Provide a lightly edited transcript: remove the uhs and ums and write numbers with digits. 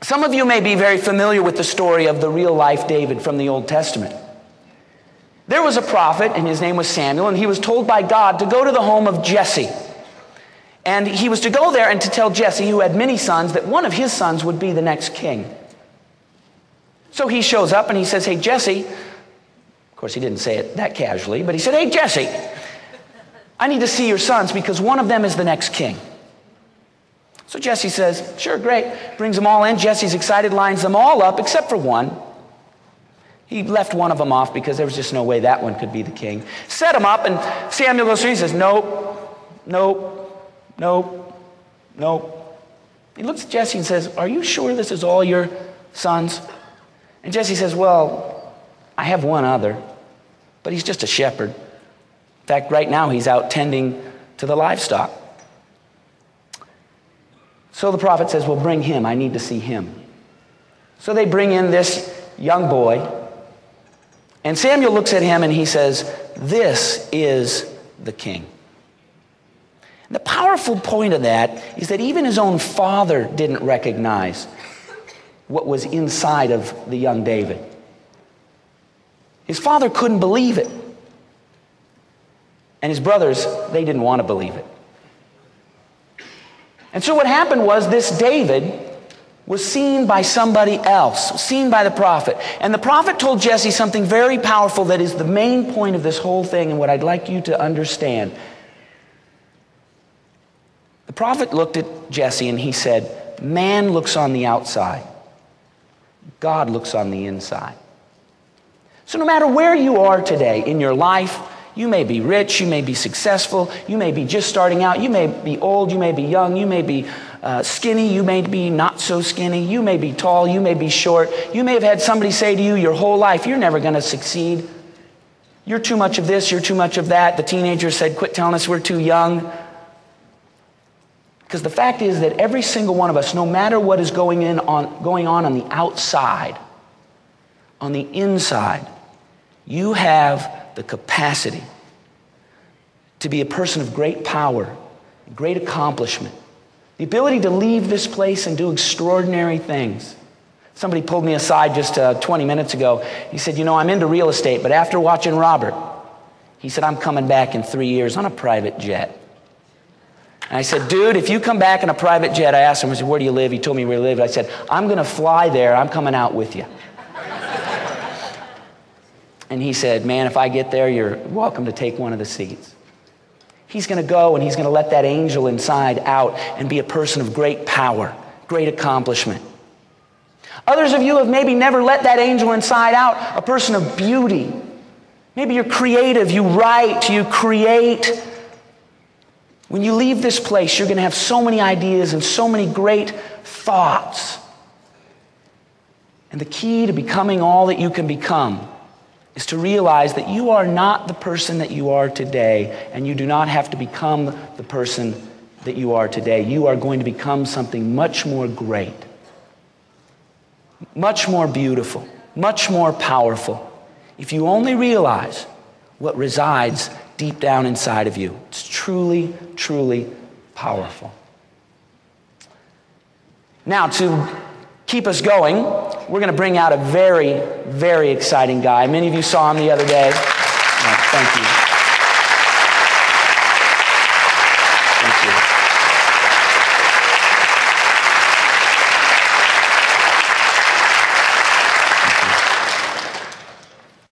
Some of you may be very familiar with the story of the real-life David from the Old Testament. There was a prophet, and his name was Samuel, and he was told by God to go to the home of Jesse. And he was to go there and to tell Jesse, who had many sons, that one of his sons would be the next king. So he shows up and he says, "Hey, Jesse," of course he didn't say it that casually, but he said, "Hey, Jesse, I need to see your sons because one of them is the next king." So Jesse says, "Sure, great." Brings them all in. Jesse's excited, lines them all up except for one. He left one of them off because there was just no way that one could be the king. Set them up, and Samuel goes through. He says, "Nope, nope, nope, nope." He looks at Jesse and says, "Are you sure this is all your sons?" And Jesse says, "Well, I have one other, but he's just a shepherd. In fact, right now he's out tending to the livestock." So the prophet says, "Well, bring him. I need to see him." So they bring in this young boy, and Samuel looks at him and he says, "This is the king." And the powerful point of that is that even his own father didn't recognize what was inside of the young David. His father couldn't believe it. And his brothers, they didn't want to believe it. And so what happened was this David was seen by somebody else, seen by the prophet. And the prophet told Jesse something very powerful that is the main point of this whole thing and what I'd like you to understand. The prophet looked at Jesse and he said, "Man looks on the outside. God looks on the inside." So no matter where you are today in your life, you may be rich, you may be successful, you may be just starting out, you may be old, you may be young, you may be skinny, you may be not so skinny, you may be tall, you may be short, you may have had somebody say to you your whole life, "You're never going to succeed. You're too much of this, you're too much of that." The teenager said, "Quit telling us we're too young." Because the fact is that every single one of us, no matter what is going on the outside, on the inside, you have the capacity to be a person of great power, great accomplishment, the ability to leave this place and do extraordinary things. Somebody pulled me aside just 20 minutes ago. He said, "You know, I'm into real estate, but after watching Robert," he said, "I'm coming back in 3 years on a private jet." And I said, "Dude, if you come back in a private jet," I asked him, I said, "Where do you live?" He told me where he lived. I said, "I'm going to fly there. I'm coming out with you." And he said, "Man, if I get there, you're welcome to take one of the seats." He's going to go and he's going to let that angel inside out and be a person of great power, great accomplishment. Others of you have maybe never let that angel inside out, a person of beauty. Maybe you're creative, you write, you create. When you leave this place, you're going to have so many ideas and so many great thoughts. And the key to becoming all that you can become is to realize that you are not the person that you are today, and you do not have to become the person that you are today. You are going to become something much more great, much more beautiful, much more powerful, if you only realize what resides deep down inside of you. It's truly, truly powerful. Now, to keep us going, we're going to bring out a very, very exciting guy. Many of you saw him the other day. Thank you.